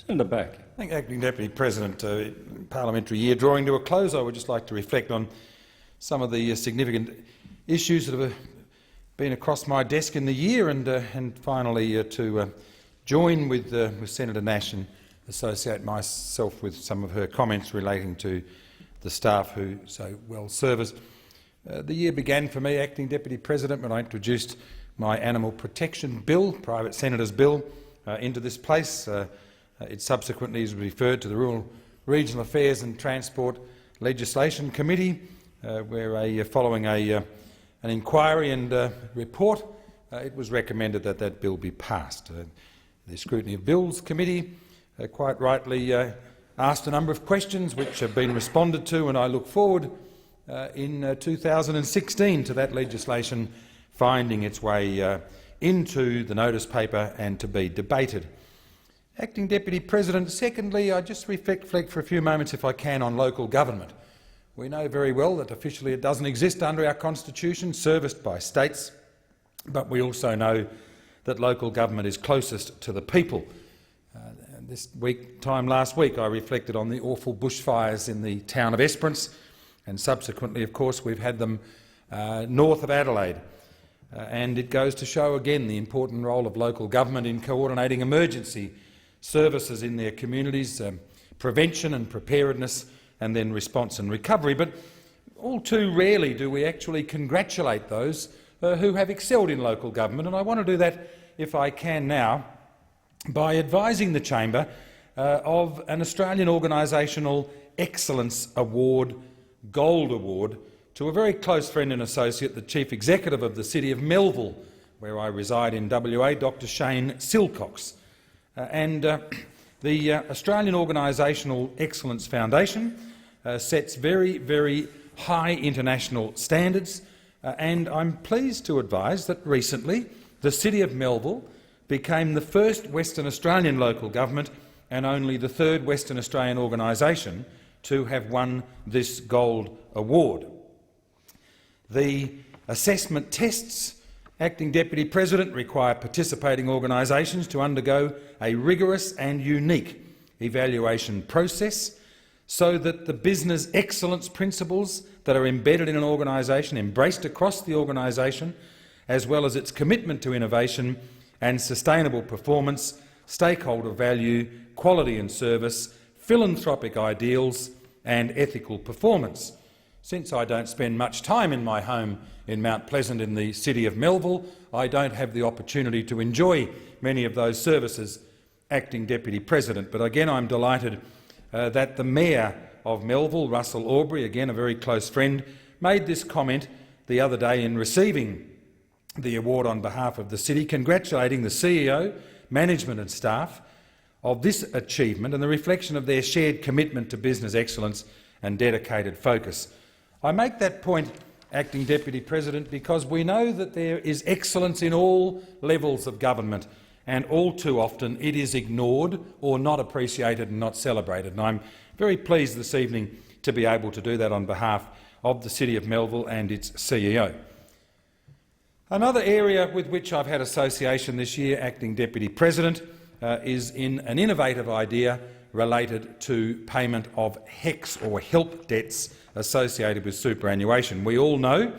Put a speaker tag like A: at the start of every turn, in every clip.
A: Senator Back.
B: Thank you, Acting Deputy President. Parliamentary year drawing to a close, I would just like to reflect on some of the significant issues that have been across my desk in the year, and finally to join with Senator Nash and associate myself with some of her comments relating to the staff who so well serve us. The year began for me, Acting Deputy President, when I introduced my Animal Protection Bill, Private Senator's Bill, into this place. It subsequently is referred to the Rural, Regional Affairs and Transport Legislation Committee, where following an inquiry and report, it was recommended that that bill be passed. The Scrutiny of Bills Committee quite rightly asked a number of questions which have been responded to, and I look forward in 2016 to that legislation finding its way into the notice paper and to be debated. Acting Deputy President, secondly, I just reflect for a few moments, if I can, on local government. We know very well that officially it doesn't exist under our Constitution, serviced by states, but we also know that local government is closest to the people. Last week, I reflected on the awful bushfires in the town of Esperance, and subsequently, of course, we've had them north of Adelaide. And it goes to show again the important role of local government in coordinating emergency services in their communities, prevention and preparedness, and then response and recovery. But all too rarely do we actually congratulate those who have excelled in local government, and I want to do that, if I can now, by advising the Chamber of an Australian Organisational Excellence Award, Gold Award, to a very close friend and associate, the Chief Executive of the City of Melville, where I reside in WA, Dr Shane Silcox. The Australian Organisational Excellence Foundation sets very, very high international standards, and I'm pleased to advise that recently the City of Melville became the first Western Australian local government and only the third Western Australian organisation to have won this gold award. The assessment tests, Acting Deputy President, require participating organisations to undergo a rigorous and unique evaluation process so that the business excellence principles that are embedded in an organisation, embraced across the organisation, as well as its commitment to innovation and sustainable performance, stakeholder value, quality and service, philanthropic ideals and ethical performance. Since I don't spend much time in my home in Mount Pleasant in the City of Melville, I don't have the opportunity to enjoy many of those services, Acting Deputy President. But again, I'm delighted that the Mayor of Melville, Russell Aubrey, again a very close friend, made this comment the other day in receiving the award on behalf of the City, congratulating the CEO, management and staff of this achievement and the reflection of their shared commitment to business excellence and dedicated focus. I make that point, Acting Deputy President, because we know that there is excellence in all levels of government, and all too often it is ignored or not appreciated and not celebrated. And I'm very pleased this evening to be able to do that on behalf of the City of Melville and its CEO. Another area with which I've had association this year, Acting Deputy President, is in an innovative idea related to payment of HECS or help debts associated with superannuation. We all know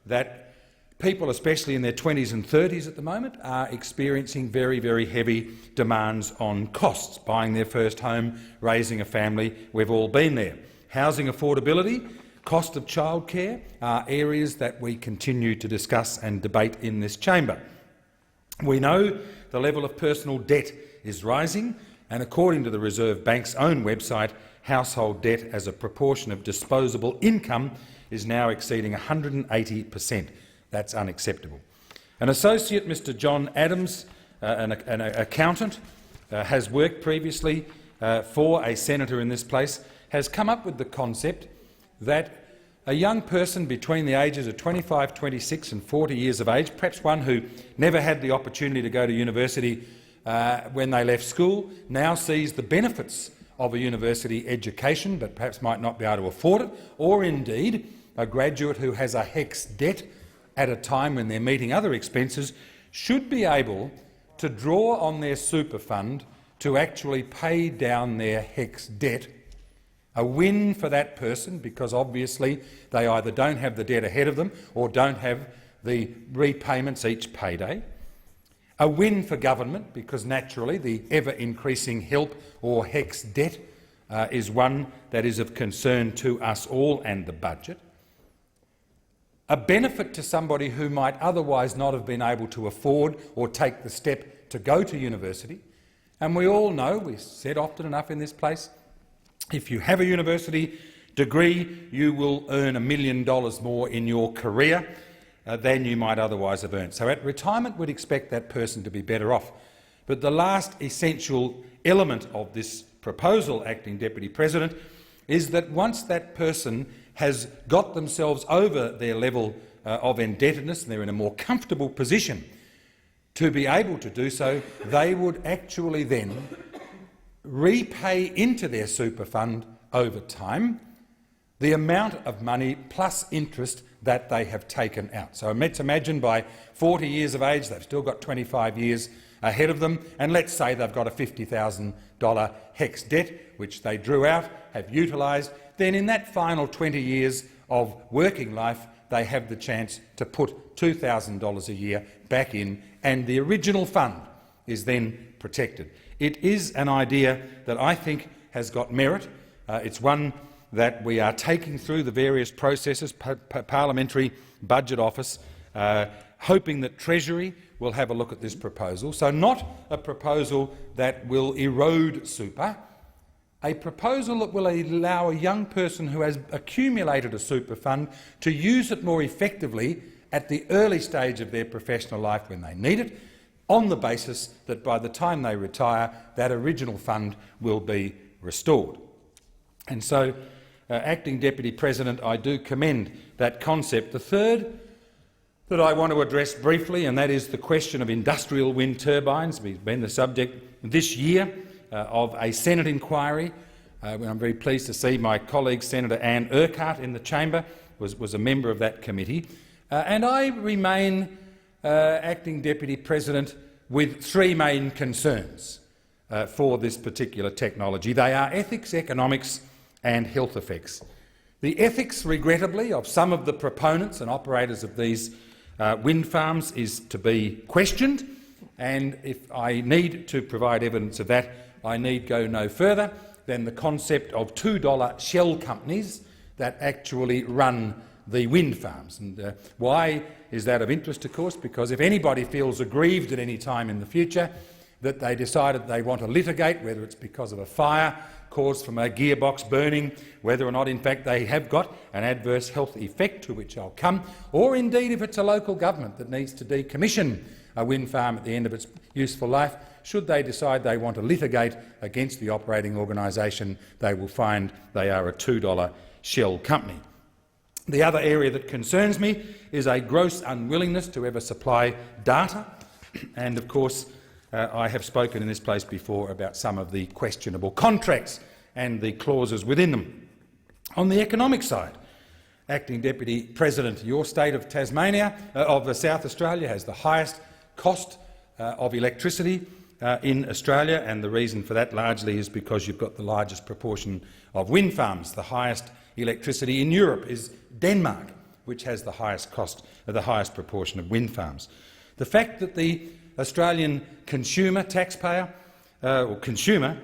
B: that people, especially in their 20s and 30s at the moment, are experiencing very, very heavy demands on costs, buying their first home, raising a family. We've all been there. Housing affordability, cost of childcare are areas that we continue to discuss and debate in this chamber. We know the level of personal debt is rising, and according to the Reserve Bank's own website, household debt as a proportion of disposable income is now exceeding 180%. That's unacceptable. An associate, Mr John Adams, an accountant, has worked previously for a senator in this place, has come up with the concept that a young person between the ages of 25, 26 and 40 years of age, perhaps one who never had the opportunity to go to university when they left school, now sees the benefits of a university education but perhaps might not be able to afford it, or indeed a graduate who has a HECS debt at a time when they're meeting other expenses, should be able to draw on their super fund to actually pay down their HECS debt. A win for that person, because obviously they either don't have the debt ahead of them or don't have the repayments each payday. A win for government, because naturally the ever-increasing HELP or HECS debt is one that is of concern to us all and the budget. A benefit to somebody who might otherwise not have been able to afford or take the step to go to university. And we all know, we've said often enough in this place, if you have a university degree, you will earn $1 million more in your career than you might otherwise have earned. So at retirement, we'd expect that person to be better off. But the last essential element of this proposal, Acting Deputy President, is that once that person has got themselves over their level of indebtedness and they're in a more comfortable position to be able to do so, they would actually then repay into their super fund over time the amount of money plus interest that they have taken out. So let's imagine by 40 years of age they've still got 25 years ahead of them, and let's say they've got a $50,000 HECS debt which they drew out, have utilised. Then in that final 20 years of working life they have the chance to put $2,000 a year back in, and the original fund is then protected. It is an idea that I think has got merit. It's one that we are taking through the various processes, Parliamentary Budget Office, hoping that Treasury will have a look at this proposal. So not a proposal that will erode super, a proposal that will allow a young person who has accumulated a super fund to use it more effectively at the early stage of their professional life when they need it, on the basis that by the time they retire, that original fund will be restored. And so, Acting Deputy President, I do commend that concept. The third that I want to address briefly, and that is the question of industrial wind turbines. We've been the subject this year of a Senate inquiry. I'm very pleased to see my colleague Senator Anne Urquhart in the chamber was a member of that committee. And I remain Acting Deputy President with three main concerns for this particular technology. They are ethics, economics and health effects. The ethics, regrettably, of some of the proponents and operators of these wind farms is to be questioned, and if I need to provide evidence of that, I need go no further than the concept of $2 shell companies that actually run the wind farms. And why is that of interest, of course? Because if anybody feels aggrieved at any time in the future that they decided they want to litigate, whether it's because of a fire caused from a gearbox burning, whether or not in fact they have got an adverse health effect, to which I'll come, or indeed if it's a local government that needs to decommission a wind farm at the end of its useful life, should they decide they want to litigate against the operating organisation, they will find they are a $2 shell company. The other area that concerns me is a gross unwillingness to ever supply data, and of course I have spoken in this place before about some of the questionable contracts and the clauses within them. On the economic side, Acting Deputy President, your state of Tasmania, of South Australia, has the highest cost of electricity in Australia, and the reason for that largely is because you've got the largest proportion of wind farms. The highest electricity in Europe is Denmark, which has the highest cost, the highest proportion of wind farms. The fact that the Australian consumer, taxpayer or consumer,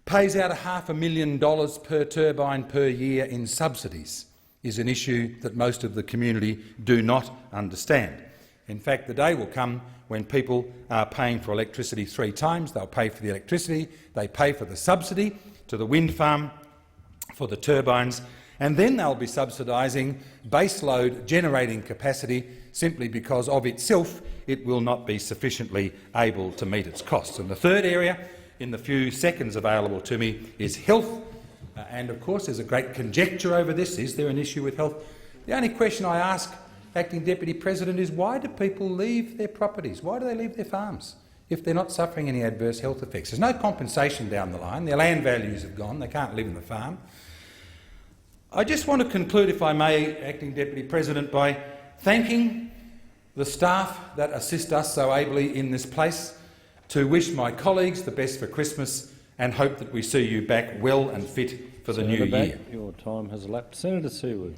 B: pays out $500,000 per turbine per year in subsidies is an issue that most of the community do not understand. In fact, the day will come when people are paying for electricity three times. They'll pay for the electricity, they pay for the subsidy to the wind farm, for the turbines, and then they'll be subsidising baseload generating capacity simply because of itself it will not be sufficiently able to meet its costs. And the third area, in the few seconds available to me, is health. And of course there's a great conjecture over this. Is there an issue with health? The only question I ask, Acting Deputy President, is why do people leave their properties? Why do they leave their farms if they're not suffering any adverse health effects? There's no compensation down the line. Their land values have gone. They can't live in the farm. I just want to conclude, if I may, Acting Deputy President, by thanking the staff that assist us so ably in this place, to wish my colleagues the best for Christmas and hope that we see you back well and fit for the new year.
A: Your time has elapsed. Senator Seward.